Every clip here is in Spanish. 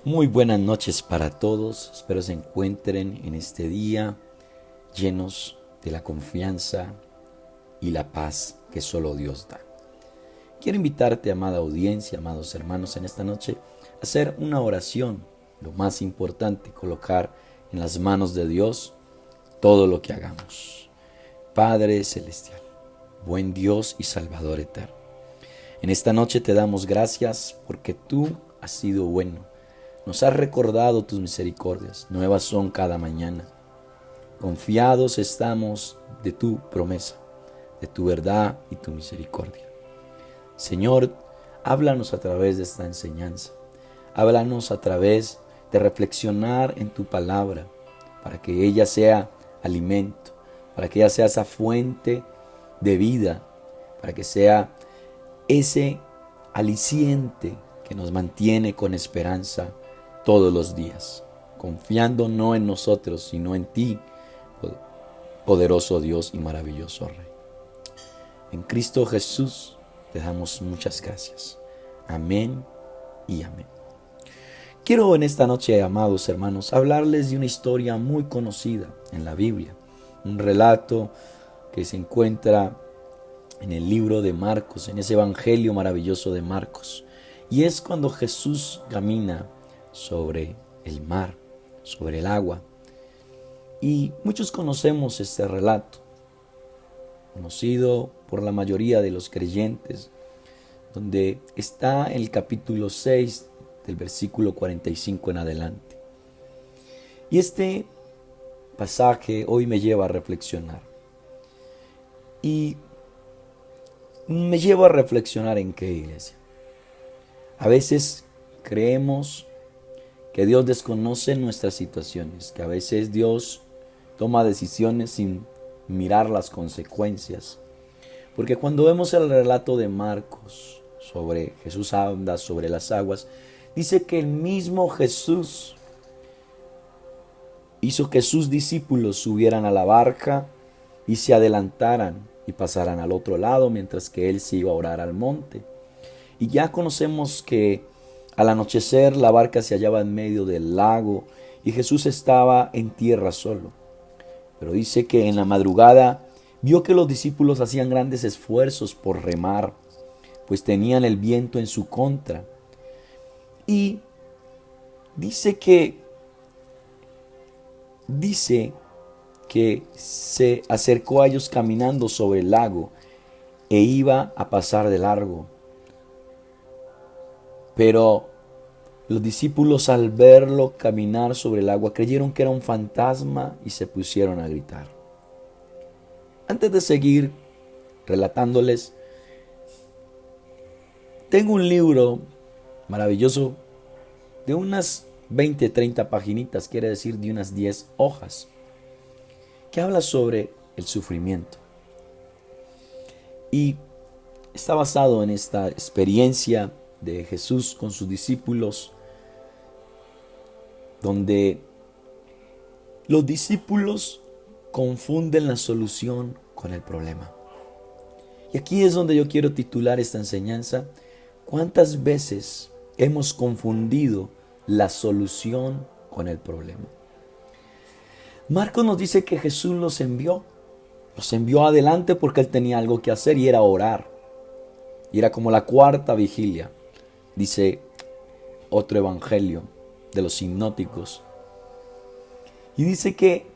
Muy buenas noches para todos. Espero se encuentren en este día llenos de la confianza y la paz que solo Dios da. Quiero invitarte, amada audiencia, amados hermanos, en esta noche a hacer una oración. Lo más importante, colocar en las manos de Dios todo lo que hagamos. Padre Celestial, buen Dios y Salvador eterno. En esta noche te damos gracias porque tú has sido bueno. Nos has recordado tus misericordias, nuevas son cada mañana. Confiados estamos de tu promesa, de tu verdad y tu misericordia. Señor, háblanos a través de esta enseñanza. Háblanos a través de reflexionar en tu palabra, para que ella sea alimento, para que ella sea esa fuente de vida, para que sea ese aliciente que nos mantiene con esperanza todos los días, confiando no en nosotros, sino en ti, poderoso Dios y maravilloso Rey. En Cristo Jesús te damos muchas gracias. Amén y amén. Quiero en esta noche, amados hermanos, hablarles de una historia muy conocida en la Biblia, un relato que se encuentra en el libro de Marcos, en ese evangelio maravilloso de Marcos. Y es cuando Jesús camina sobre el mar, sobre el agua. Y muchos conocemos este relato, conocido por la mayoría de los creyentes, donde está el capítulo 6 del versículo 45 en adelante. Y este pasaje hoy me lleva a reflexionar. Y me lleva a reflexionar en qué, iglesia. A veces creemos que Dios desconoce nuestras situaciones, que a veces Dios toma decisiones sin mirar las consecuencias. Porque cuando vemos el relato de Marcos sobre Jesús anda sobre las aguas, dice que el mismo Jesús hizo que sus discípulos subieran a la barca y se adelantaran y pasaran al otro lado mientras que él se iba a orar al monte. Y ya conocemos que al anochecer la barca se hallaba en medio del lago y Jesús estaba en tierra solo. Pero dice que en la madrugada vio que los discípulos hacían grandes esfuerzos por remar, pues tenían el viento en su contra. Y dice que se acercó a ellos caminando sobre el lago e iba a pasar de largo. Pero los discípulos, al verlo caminar sobre el agua, creyeron que era un fantasma y se pusieron a gritar. Antes de seguir relatándoles, tengo un libro maravilloso de unas 20, 30 paginitas, quiere decir de unas 10 hojas, que habla sobre el sufrimiento. Y está basado en esta experiencia de Jesús con sus discípulos, donde los discípulos confunden la solución con el problema. Y aquí es donde yo quiero titular esta enseñanza: ¿cuántas veces hemos confundido la solución con el problema? Marcos nos dice que Jesús los envió adelante porque él tenía algo que hacer y era orar. Y era como la cuarta vigilia, dice otro evangelio de los sinópticos. Y dice que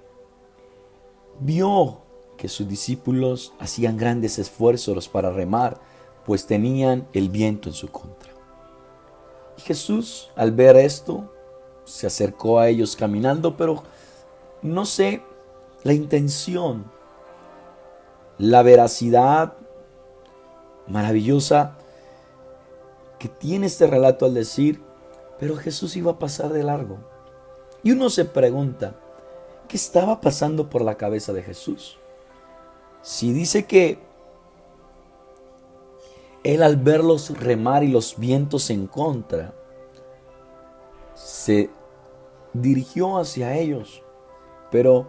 vio que sus discípulos hacían grandes esfuerzos para remar, pues tenían el viento en su contra. Y Jesús, al ver esto, se acercó a ellos caminando, pero no sé la intención, la veracidad maravillosa que tiene este relato al decir, pero Jesús iba a pasar de largo. Y uno se pregunta, ¿qué estaba pasando por la cabeza de Jesús? Si dice que él, al verlos remar y los vientos en contra, se dirigió hacia ellos. Pero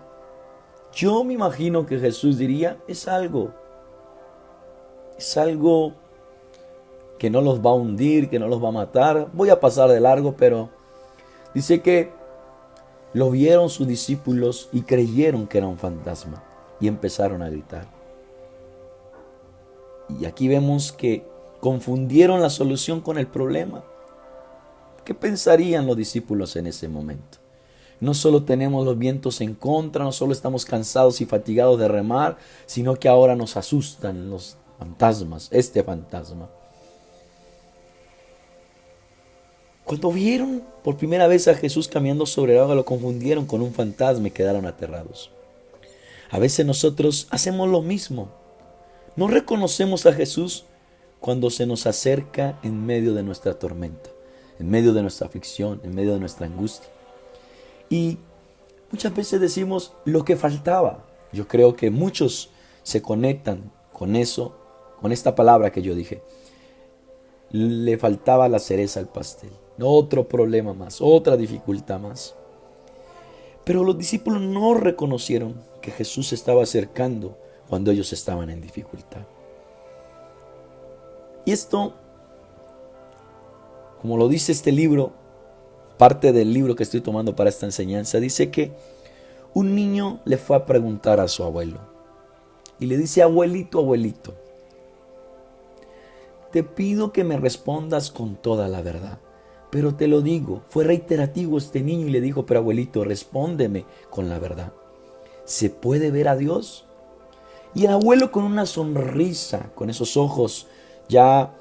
yo me imagino que Jesús diría, es algo que no los va a hundir, que no los va a matar. Voy a pasar de largo, pero Dice que lo vieron sus discípulos y creyeron que era un fantasma y empezaron a gritar. Y aquí vemos que confundieron la solución con el problema. ¿Qué pensarían los discípulos en ese momento? No solo tenemos los vientos en contra, no solo estamos cansados y fatigados de remar, sino que ahora nos asustan los fantasmas, este fantasma. Cuando vieron por primera vez a Jesús caminando sobre el agua, lo confundieron con un fantasma y quedaron aterrados. A veces nosotros hacemos lo mismo. No reconocemos a Jesús cuando se nos acerca en medio de nuestra tormenta, en medio de nuestra aflicción, en medio de nuestra angustia. Y muchas veces decimos lo que faltaba. Yo creo que muchos se conectan con eso, con esta palabra que yo dije. Le faltaba la cereza al pastel. Otro problema más, otra dificultad más. Pero los discípulos no reconocieron que Jesús se estaba acercando cuando ellos estaban en dificultad. Y esto, como lo dice este libro, parte del libro que estoy tomando para esta enseñanza, dice que un niño le fue a preguntar a su abuelo. Y le dice: abuelito, abuelito, te pido que me respondas con toda la verdad. Pero te lo digo, fue reiterativo este niño y le dijo: pero abuelito, respóndeme con la verdad. ¿Se puede ver a Dios? Y el abuelo, con una sonrisa, con esos ojos ya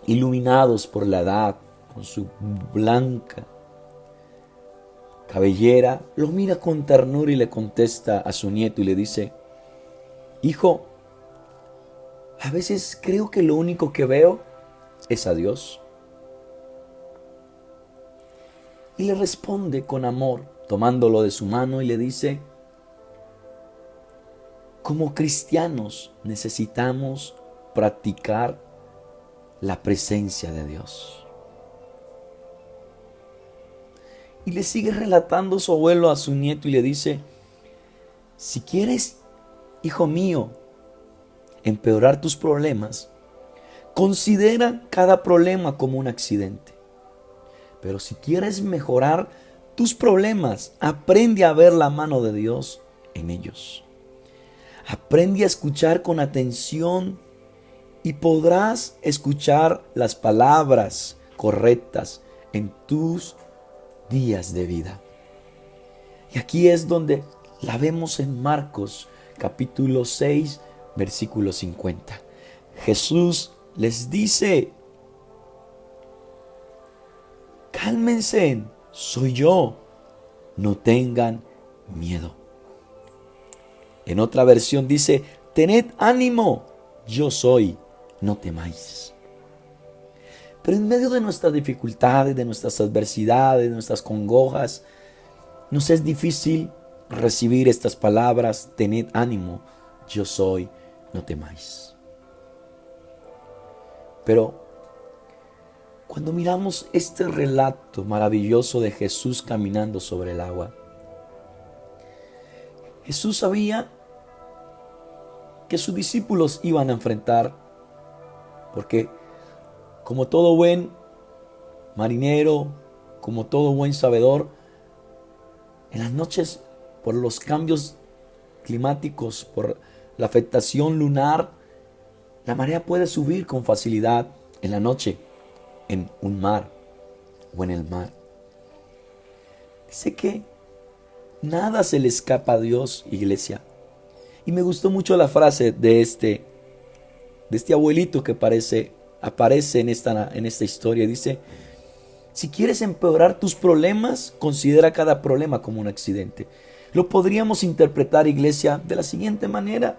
iluminados por la edad, con su blanca cabellera, lo mira con ternura y le contesta a su nieto y le dice: hijo, a veces creo que lo único que veo es a Dios. Y le responde con amor, tomándolo de su mano, y le dice: como cristianos necesitamos practicar la presencia de Dios. Y le sigue relatando su abuelo a su nieto y le dice: si quieres, hijo mío, empeorar tus problemas, considera cada problema como un accidente. Pero si quieres mejorar tus problemas, aprende a ver la mano de Dios en ellos. Aprende a escuchar con atención y podrás escuchar las palabras correctas en tus días de vida. Y aquí es donde la vemos en Marcos capítulo 6, versículo 50. Jesús les dice: cálmense, soy yo, no tengan miedo. En otra versión dice: tened ánimo, yo soy, no temáis. Pero en medio de nuestras dificultades, de nuestras adversidades, de nuestras congojas, nos es difícil recibir estas palabras: tened ánimo, yo soy, no temáis. Pero cuando miramos este relato maravilloso de Jesús caminando sobre el agua, Jesús sabía que sus discípulos iban a enfrentar, porque como todo buen marinero, como todo buen sabedor, en las noches, por los cambios climáticos, por la afectación lunar, la marea puede subir con facilidad en la noche en un mar o en el mar. Dice que nada se le escapa a Dios, iglesia. Y me gustó mucho la frase de este abuelito que aparece en esta historia. Dice: si quieres empeorar tus problemas, considera cada problema como un accidente. Lo podríamos interpretar, iglesia, de la siguiente manera.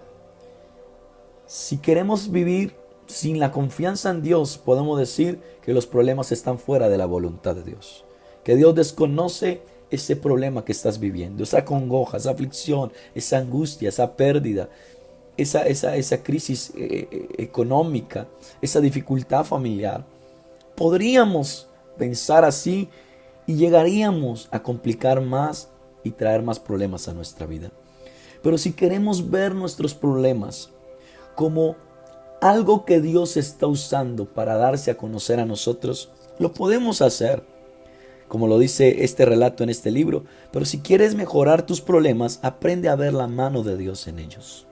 Si queremos vivir sin la confianza en Dios, podemos decir que los problemas están fuera de la voluntad de Dios. Que Dios desconoce ese problema que estás viviendo, esa congoja, esa aflicción, esa angustia, esa pérdida, esa crisis económica, esa dificultad familiar. Podríamos pensar así y llegaríamos a complicar más y traer más problemas a nuestra vida. Pero si queremos ver nuestros problemas como algo que Dios está usando para darse a conocer a nosotros, lo podemos hacer. como lo dice este relato en este libro. Pero si quieres mejorar tus problemas, aprende a ver la mano de Dios en ellos.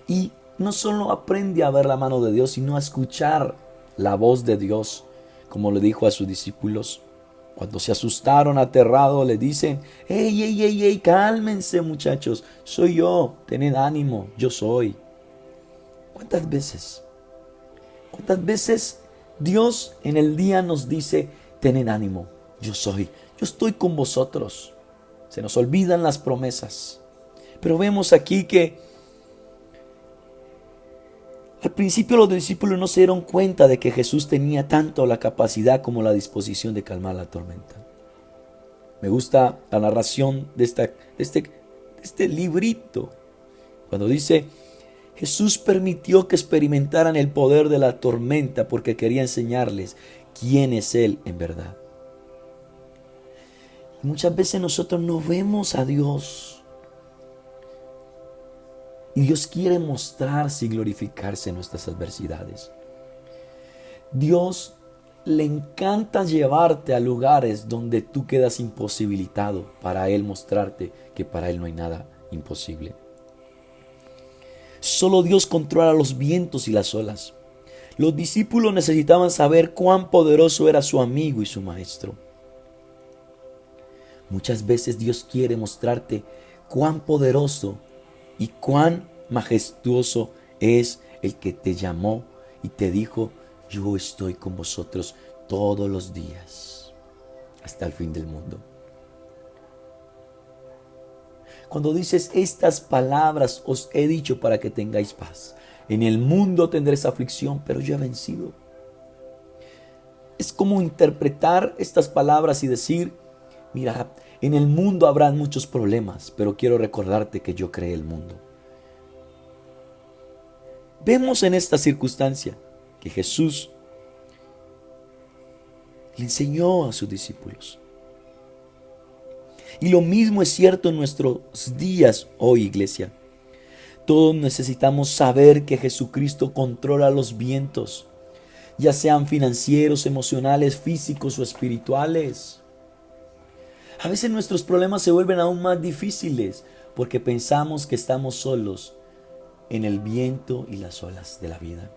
Y no solo aprende a ver la mano de Dios, sino a escuchar la voz de Dios, como le dijo a sus discípulos. Cuando se asustaron, aterrados, le dicen: hey, hey, hey, hey, cálmense, muchachos, soy yo, tened ánimo, yo soy. ¿Cuántas veces? ¿Cuántas veces Dios en el día nos dice: tened ánimo, yo soy, yo estoy con vosotros? Se nos olvidan las promesas. Pero vemos aquí que al principio los discípulos no se dieron cuenta de que Jesús tenía tanto la capacidad como la disposición de calmar la tormenta. Me gusta la narración de este librito, cuando dice: Jesús permitió que experimentaran el poder de la tormenta porque quería enseñarles quién es Él en verdad. Y muchas veces nosotros no vemos a Dios. Y Dios quiere mostrarse y glorificarse en nuestras adversidades. Dios le encanta llevarte a lugares donde tú quedas imposibilitado para Él mostrarte que para Él no hay nada imposible. Solo Dios controla los vientos y las olas. Los discípulos necesitaban saber cuán poderoso era su amigo y su maestro. Muchas veces Dios quiere mostrarte cuán poderoso y cuán majestuoso es el que te llamó y te dijo: yo estoy con vosotros todos los días hasta el fin del mundo. Cuando dices: estas palabras os he dicho para que tengáis paz, en el mundo tendréis aflicción, pero yo he vencido. Es como interpretar estas palabras y decir: mira, en el mundo habrán muchos problemas, pero quiero recordarte que yo creé el mundo. Vemos en esta circunstancia que Jesús le enseñó a sus discípulos. Y lo mismo es cierto en nuestros días hoy, iglesia. Todos necesitamos saber que Jesucristo controla los vientos, ya sean financieros, emocionales, físicos o espirituales. A veces nuestros problemas se vuelven aún más difíciles porque pensamos que estamos solos en el viento y las olas de la vida,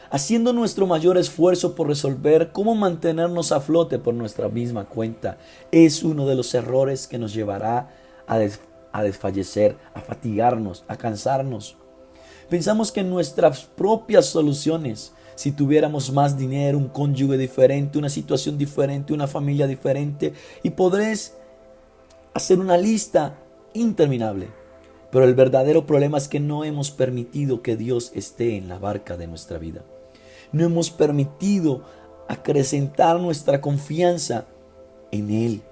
haciendo nuestro mayor esfuerzo por resolver cómo mantenernos a flote por nuestra misma cuenta. Es uno de los errores que nos llevará a desfallecer, a fatigarnos, a cansarnos. Pensamos que nuestras propias soluciones, si tuviéramos más dinero, un cónyuge diferente, una situación diferente, una familia diferente, y podréis hacer una lista interminable. Pero el verdadero problema es que no hemos permitido que Dios esté en la barca de nuestra vida. No hemos permitido acrecentar nuestra confianza en Él.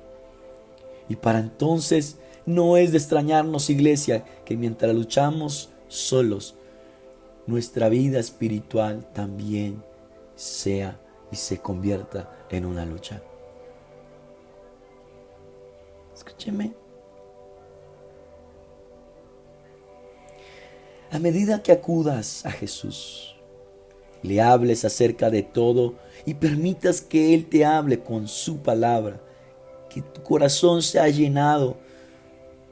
Y para entonces no es de extrañarnos, iglesia, que mientras luchamos solos, nuestra vida espiritual también sea y se convierta en una lucha. Escúcheme. A medida que acudas a Jesús, le hables acerca de todo y permitas que Él te hable con su palabra, que tu corazón sea llenado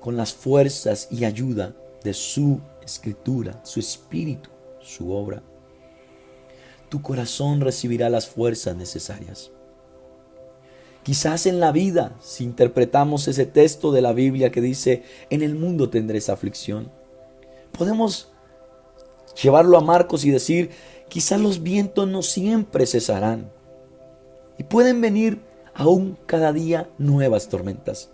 con las fuerzas y ayuda de su escritura, su espíritu, su obra, tu corazón recibirá las fuerzas necesarias. Quizás en la vida, si interpretamos ese texto de la Biblia que dice: en el mundo tendréis aflicción, podemos llevarlo a Marcos y decir: quizás los vientos no siempre cesarán y pueden venir aún cada día nuevas tormentas.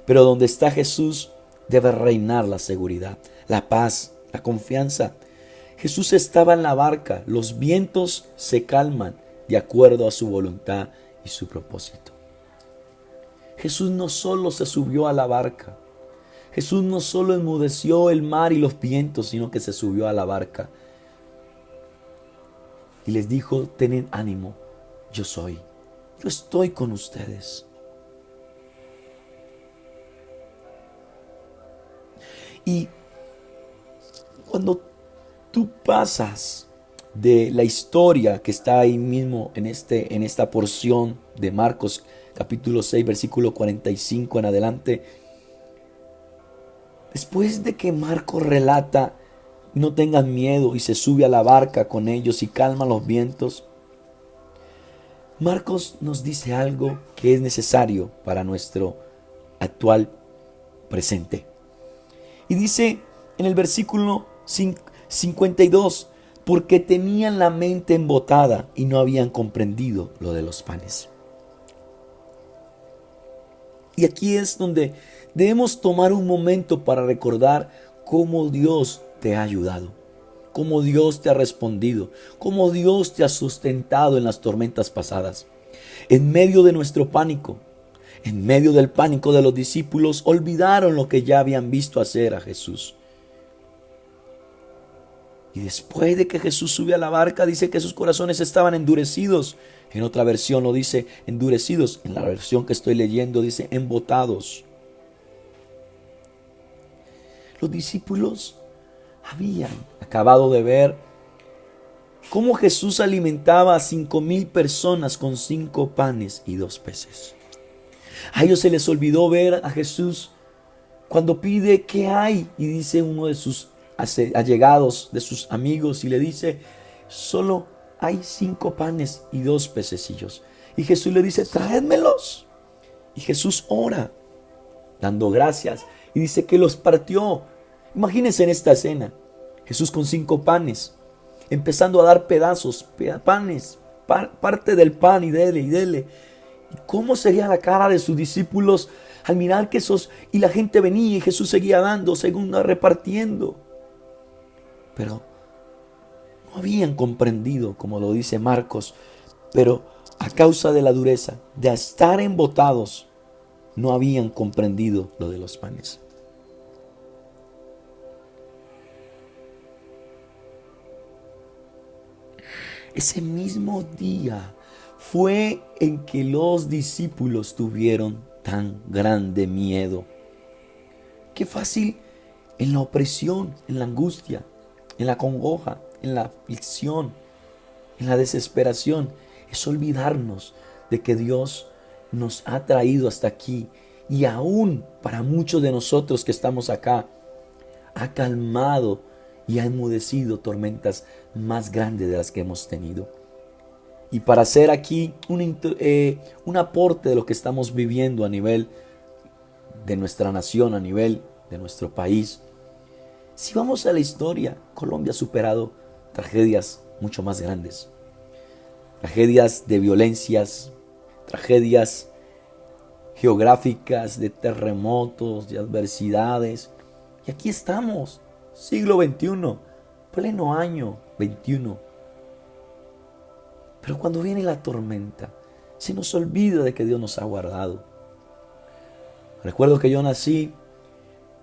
Pero donde está Jesús debe reinar la seguridad, la paz, la confianza. Jesús estaba en la barca, los vientos se calman de acuerdo a su voluntad y su propósito. Jesús no solo se subió a la barca, Jesús no solo enmudeció el mar y los vientos, sino que se subió a la barca y les dijo: tened ánimo, yo soy, yo estoy con ustedes. Y cuando tú pasas de la historia que está ahí mismo en esta porción de Marcos capítulo 6 versículo 45 en adelante. Después de que Marcos relata, no tengan miedo, y se sube a la barca con ellos y calma los vientos, Marcos nos dice algo que es necesario para nuestro actual presente. Y dice en el versículo 52, porque tenían la mente embotada y no habían comprendido lo de los panes. Y aquí es donde debemos tomar un momento para recordar cómo Dios te ha ayudado, cómo Dios te ha respondido, cómo Dios te ha sustentado en las tormentas pasadas. En medio de nuestro pánico, en medio del pánico de los discípulos, olvidaron lo que ya habían visto hacer a Jesús. Y después de que Jesús subió a la barca, dice que sus corazones estaban endurecidos. En otra versión lo dice endurecidos. En la versión que estoy leyendo dice embotados. Los discípulos habían acabado de ver cómo Jesús alimentaba a 5,000 personas con 5 panes y 2 peces. A ellos se les olvidó ver a Jesús cuando pide qué hay, y dice uno de sus allegados, de sus amigos, y le dice: solo hay 5 panes y 2 pececillos. Y Jesús le dice: traédmelos. Y Jesús ora, dando gracias, y dice que los partió. Imagínense en esta escena, Jesús con 5 panes, empezando a dar pedazos, panes, parte del pan, y dele, y dele. ¿Y cómo sería la cara de sus discípulos al mirar que y la gente venía y Jesús seguía dando, según repartiendo? Pero no habían comprendido, como lo dice Marcos, pero a causa de la dureza, de estar embotados, no habían comprendido lo de los panes. Ese mismo día fue en que los discípulos tuvieron tan grande miedo. Qué fácil en la opresión, en la angustia, en la congoja, en la aflicción, en la desesperación, es olvidarnos de que Dios nos ha traído hasta aquí, y aún para muchos de nosotros que estamos acá, ha calmado y ha enmudecido tormentas más grandes de las que hemos tenido. Y para hacer aquí un aporte de lo que estamos viviendo a nivel de nuestra nación, a nivel de nuestro país, si vamos a la historia, Colombia ha superado tragedias mucho más grandes. Tragedias de violencias, tragedias geográficas, de terremotos, de adversidades. Y aquí estamos, siglo XXI, pleno año 21. Pero cuando viene la tormenta, se nos olvida de que Dios nos ha guardado. Recuerdo que yo nací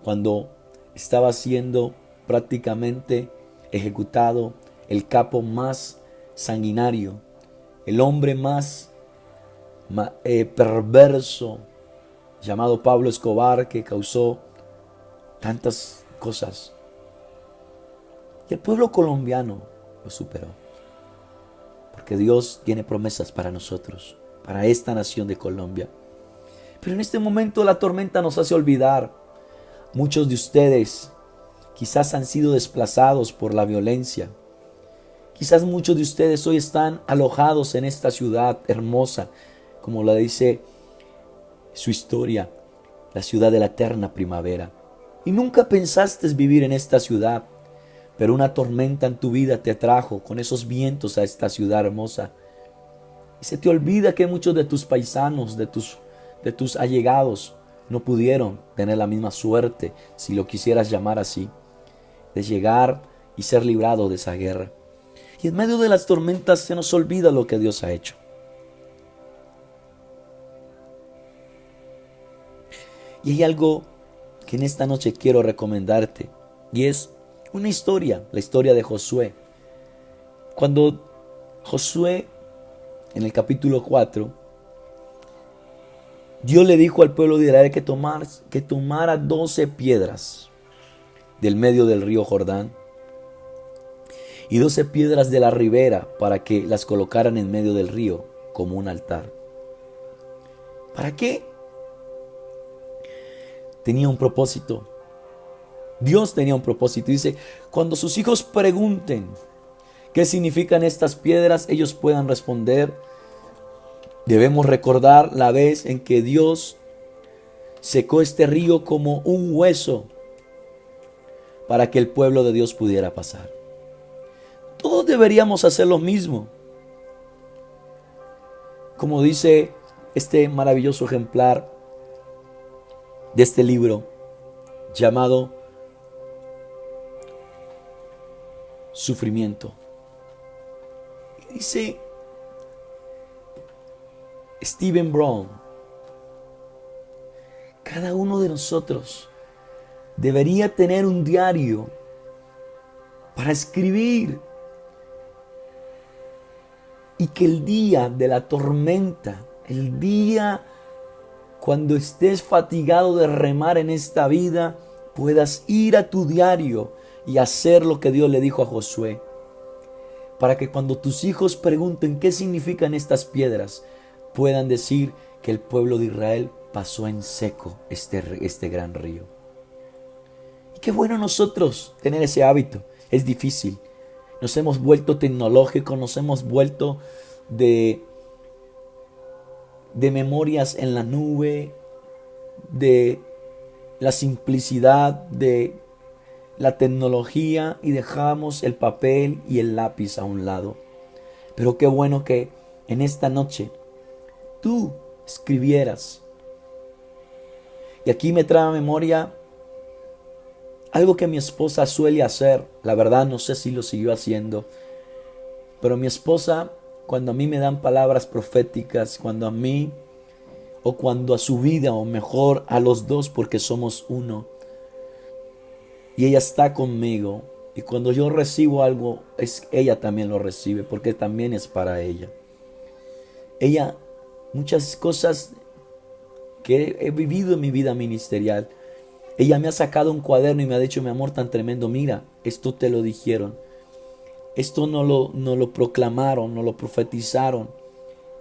cuando estaba siendo prácticamente ejecutado el capo más sanguinario, el hombre más perverso, llamado Pablo Escobar, que causó tantas cosas. Y el pueblo colombiano lo superó. Porque Dios tiene promesas para nosotros, para esta nación de Colombia. Pero en este momento la tormenta nos hace olvidar. Muchos de ustedes quizás han sido desplazados por la violencia. Quizás muchos de ustedes hoy están alojados en esta ciudad hermosa, como la dice su historia, la ciudad de la eterna primavera. Y nunca pensaste vivir en esta ciudad, pero una tormenta en tu vida te atrajo con esos vientos a esta ciudad hermosa. Y se te olvida que muchos de tus paisanos, de tus allegados, no pudieron tener la misma suerte, si lo quisieras llamar así, de llegar y ser librado de esa guerra. Y en medio de las tormentas se nos olvida lo que Dios ha hecho. Y hay algo que en esta noche quiero recomendarte, y es una historia, la historia de Josué. Cuando Josué, en el capítulo 4, Dios le dijo al pueblo de Israel que tomara 12 piedras del medio del río Jordán, y 12 piedras de la ribera para que las colocaran en medio del río como un altar. ¿Para qué? Tenía un propósito. Dios tenía un propósito. Dice, cuando sus hijos pregunten qué significan estas piedras, ellos puedan responder. Debemos recordar la vez en que Dios secó este río como un hueso para que el pueblo de Dios pudiera pasar. Todos deberíamos hacer lo mismo. Como dice este maravilloso ejemplar de este libro llamado Sufrimiento. Y dice Stephen Brown, cada uno de nosotros debería tener un diario para escribir, y que el día de la tormenta, el día cuando estés fatigado de remar en esta vida, puedas ir a tu diario y hacer lo que Dios le dijo a Josué, para que cuando tus hijos pregunten qué significan estas piedras, puedan decir que el pueblo de Israel pasó en seco este gran río. Y qué bueno nosotros tener ese hábito. Es difícil. Nos hemos vuelto tecnológicos, nos hemos vuelto de memorias en la nube, de la simplicidad de la tecnología, y dejamos el papel y el lápiz a un lado. Pero qué bueno que en esta noche tú escribieras. Y aquí me trae a memoria algo que mi esposa suele hacer. La verdad no sé si lo siguió haciendo, pero mi esposa, cuando a mí me dan palabras proféticas, cuando a mí o cuando a su vida, o mejor a los dos, porque somos uno, y ella está conmigo, y cuando yo recibo algo, ella también lo recibe, porque también es para ella. Ella, muchas cosas que he vivido en mi vida ministerial, ella me ha sacado un cuaderno y me ha dicho: mi amor, tan tremendo, mira, esto te lo dijeron, esto no lo proclamaron, no lo profetizaron,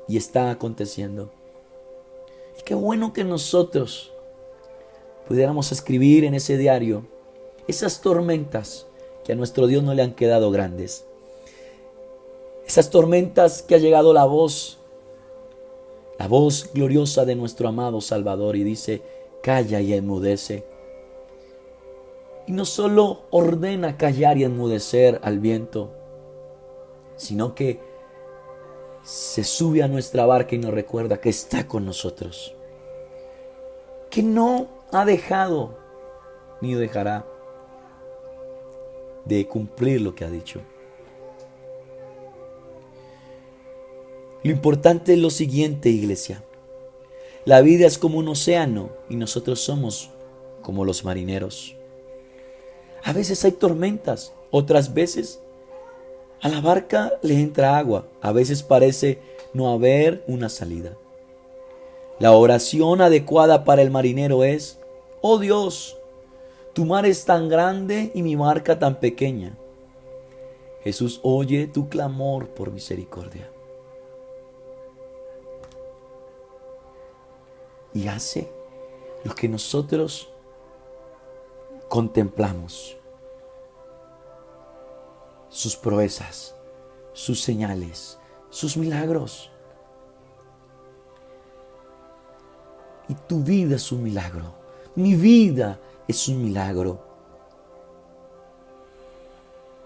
y está aconteciendo. Y qué bueno que nosotros pudiéramos escribir en ese diario esas tormentas que a nuestro Dios no le han quedado grandes. Esas tormentas que ha llegado la voz gloriosa de nuestro amado Salvador, y dice: calla y enmudece. Y no solo ordena callar y enmudecer al viento, sino que se sube a nuestra barca y nos recuerda que está con nosotros, que no ha dejado ni dejará de cumplir lo que ha dicho. Lo importante es lo siguiente, iglesia: la vida es como un océano y nosotros somos como los marineros. A veces hay tormentas, otras veces a la barca le entra agua, a veces parece no haber una salida. La oración adecuada para el marinero es: oh Dios, tu mar es tan grande y mi barca tan pequeña. Jesús, oye tu clamor por misericordia. Y hace lo que nosotros contemplamos: sus proezas, sus señales, sus milagros. Y tu vida es un milagro. Mi vida es un milagro.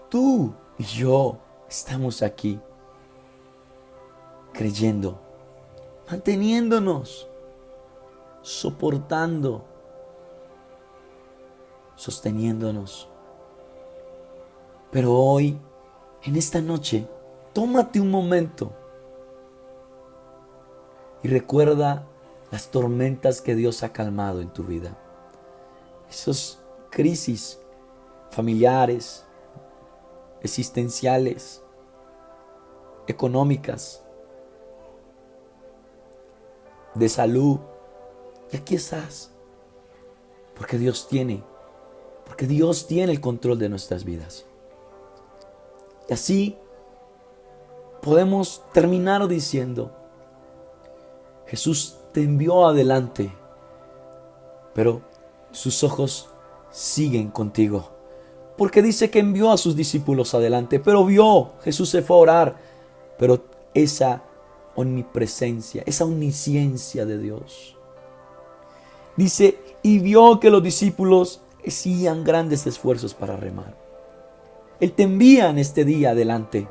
Tú y yo estamos aquí creyendo, manteniéndonos, soportando, sosteniéndonos. Pero hoy, en esta noche, tómate un momento y recuerda las tormentas que Dios ha calmado en tu vida. Esas crisis familiares, existenciales, económicas, de salud. Y aquí estás, porque Dios tiene el control de nuestras vidas. Y así podemos terminar diciendo, Jesús te envió adelante, pero sus ojos siguen contigo. Porque dice que envió a sus discípulos adelante, pero vio, Jesús se fue a orar, pero esa omnipresencia, esa omnisciencia de Dios. Dice, y vio que los discípulos hacían grandes esfuerzos para remar. Él te envía en este día adelante.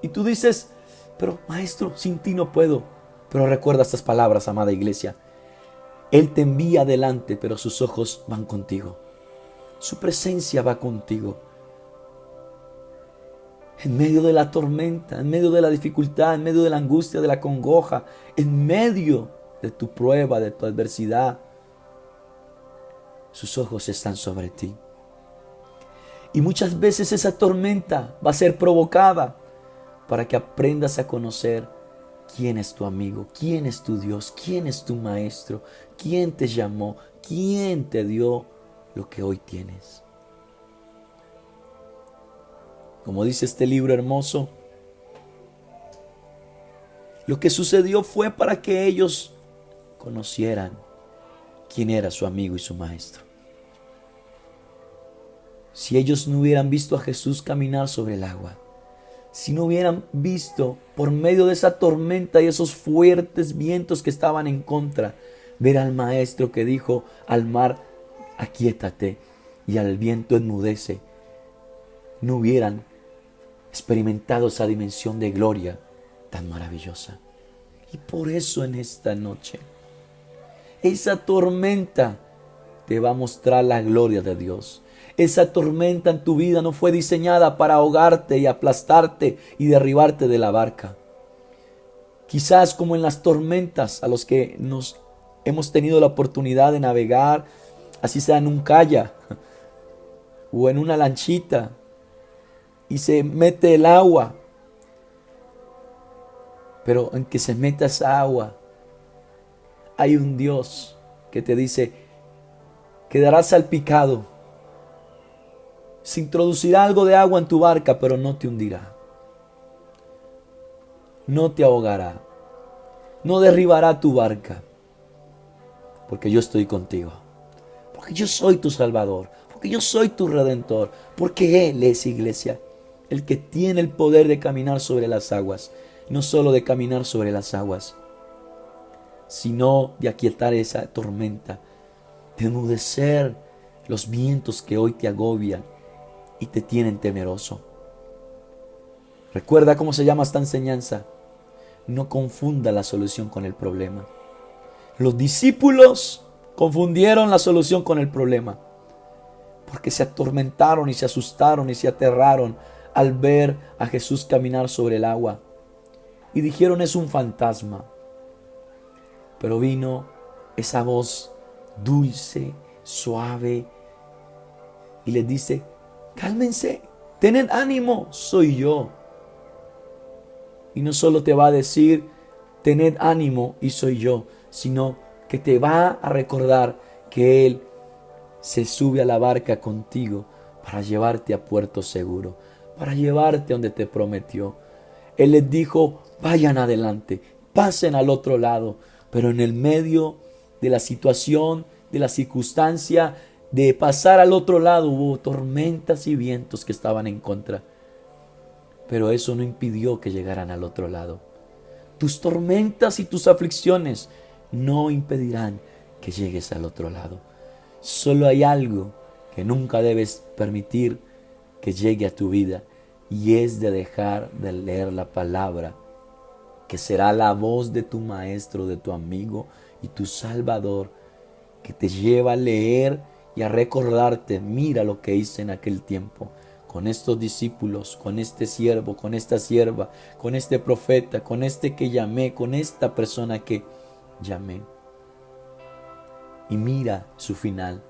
Y tú dices, pero maestro, sin ti no puedo. Pero recuerda estas palabras, amada iglesia. Él te envía adelante, pero sus ojos van contigo. Su presencia va contigo. En medio de la tormenta, en medio de la dificultad, en medio de la angustia, de la congoja, en medio de tu prueba, de tu adversidad, sus ojos están sobre ti. Y muchas veces esa tormenta va a ser provocada para que aprendas a conocer quién es tu amigo, quién es tu Dios, quién es tu maestro, quién te llamó, quién te dio lo que hoy tienes. Como dice este libro hermoso, lo que sucedió fue para que ellos conocieran quién era su amigo y su maestro. Si ellos no hubieran visto a Jesús caminar sobre el agua, si no hubieran visto por medio de esa tormenta y esos fuertes vientos que estaban en contra, ver al maestro que dijo al mar, aquíétate, y al viento enmudece, no hubieran experimentado esa dimensión de gloria tan maravillosa. Y por eso en esta noche, esa tormenta te va a mostrar la gloria de Dios. Esa tormenta en tu vida no fue diseñada para ahogarte y aplastarte y derribarte de la barca. Quizás como en las tormentas a los que nos hemos tenido la oportunidad de navegar, así sea en un kayak o en una lanchita, y se mete el agua. Pero en que se meta esa agua, hay un Dios que te dice, quedarás salpicado. Se introducirá algo de agua en tu barca, pero no te hundirá. No te ahogará. No derribará tu barca. Porque yo estoy contigo. Porque yo soy tu Salvador. Porque yo soy tu Redentor. Porque Él es, iglesia, el que tiene el poder de caminar sobre las aguas. No solo de caminar sobre las aguas, sino de aquietar esa tormenta, de enmudecer los vientos que hoy te agobian y te tienen temeroso. Recuerda cómo se llama esta enseñanza. No confunda la solución con el problema. Los discípulos confundieron la solución con el problema, porque se atormentaron y se asustaron y se aterraron al ver a Jesús caminar sobre el agua. Y dijeron, es un fantasma. Pero vino esa voz dulce, suave, y les dice, cálmense, tened ánimo, soy yo. Y no solo te va a decir, tened ánimo y soy yo, sino que te va a recordar que Él se sube a la barca contigo para llevarte a puerto seguro, para llevarte donde te prometió. Él les dijo, vayan adelante, pasen al otro lado, pero en el medio de la situación, de la circunstancia, de pasar al otro lado, hubo tormentas y vientos que estaban en contra. Pero eso no impidió que llegaran al otro lado. Tus tormentas y tus aflicciones no impedirán que llegues al otro lado. Solo hay algo que nunca debes permitir que llegue a tu vida, y es de dejar de leer la palabra, que será la voz de tu maestro, de tu amigo y tu Salvador, que te lleva a leer y a recordarte, mira lo que hice en aquel tiempo, con estos discípulos, con este siervo, con esta sierva, con este profeta, con este que llamé, con esta persona que llamé. Y mira su final.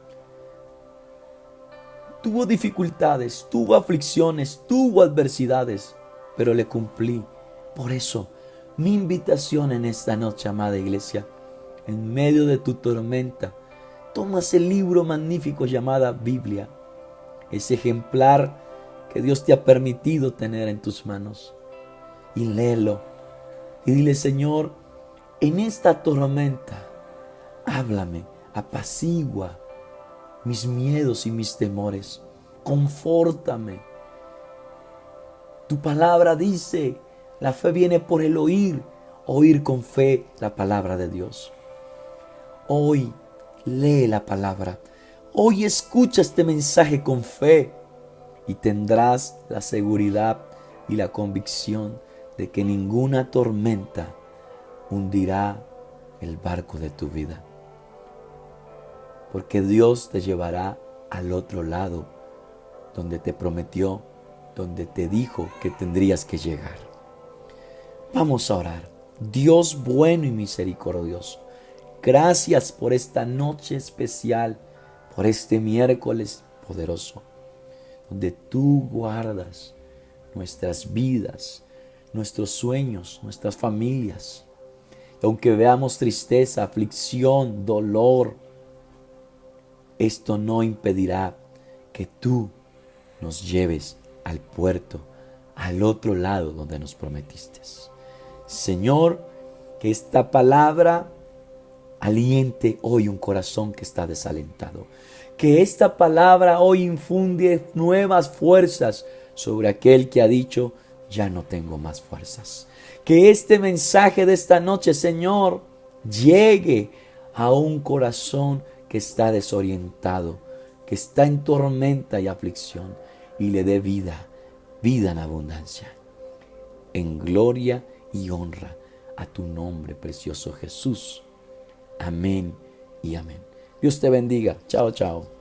Tuvo dificultades, tuvo aflicciones, tuvo adversidades, pero le cumplí. Por eso, mi invitación en esta noche, amada iglesia, en medio de tu tormenta, toma ese libro magnífico llamado Biblia, ese ejemplar que Dios te ha permitido tener en tus manos. Y léelo. Y dile: Señor, en esta tormenta, háblame, apacigua mis miedos y mis temores. Confórtame. Tu palabra dice: la fe viene por el oír, oír con fe la palabra de Dios. Hoy lee la palabra. Hoy escucha este mensaje con fe y tendrás la seguridad y la convicción de que ninguna tormenta hundirá el barco de tu vida. Porque Dios te llevará al otro lado, donde te prometió, donde te dijo que tendrías que llegar. Vamos a orar. Dios bueno y misericordioso, gracias por esta noche especial, por este miércoles poderoso, donde tú guardas nuestras vidas, nuestros sueños, nuestras familias. Y aunque veamos tristeza, aflicción, dolor, esto no impedirá que tú nos lleves al puerto, al otro lado donde nos prometiste. Señor, que esta palabra aliente hoy un corazón que está desalentado. Que esta palabra hoy infunde nuevas fuerzas sobre aquel que ha dicho: ya no tengo más fuerzas. Que este mensaje de esta noche, Señor, llegue a un corazón que está desorientado, que está en tormenta y aflicción, y le dé vida, vida en abundancia. En gloria y honra a tu nombre, precioso Jesús. Amén y amén. Dios te bendiga. Chao, chao.